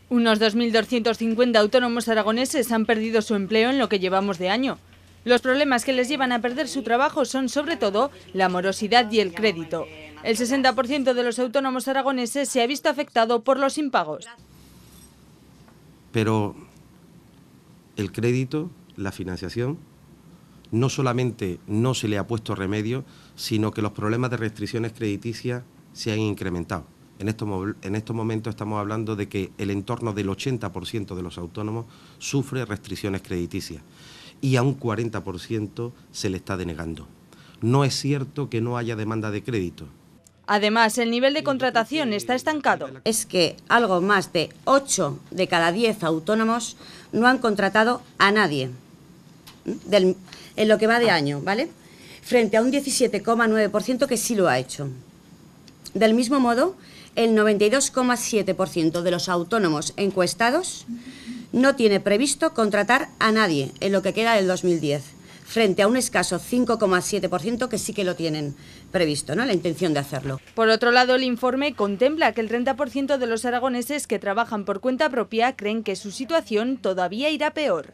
Unos 2.250 autónomos aragoneses han perdido su empleo en lo que llevamos de año. Los problemas que les llevan a perder su trabajo son sobre todo la morosidad y el crédito. El 60% de los autónomos aragoneses se ha visto afectado por los impagos. Pero el crédito, la financiación, no solamente no se le ha puesto remedio, sino que los problemas de restricciones crediticias se han incrementado. En estos momentos estamos hablando de que el entorno del 80% de los autónomos sufre restricciones crediticias y a un 40% se le está denegando. No es cierto que no haya demanda de crédito. Además, el nivel de contratación está estancado. Es que algo más de 8 de cada 10 autónomos no han contratado a nadie en lo que va de año, ¿vale? Frente a un 17,9% que sí lo ha hecho. Del mismo modo, el 92,7% de los autónomos encuestados no tiene previsto contratar a nadie en lo que queda del 2010, frente a un escaso 5,7% que sí que lo tienen previsto, ¿no? La intención de hacerlo. Por otro lado, el informe contempla que el 30% de los aragoneses que trabajan por cuenta propia creen que su situación todavía irá peor.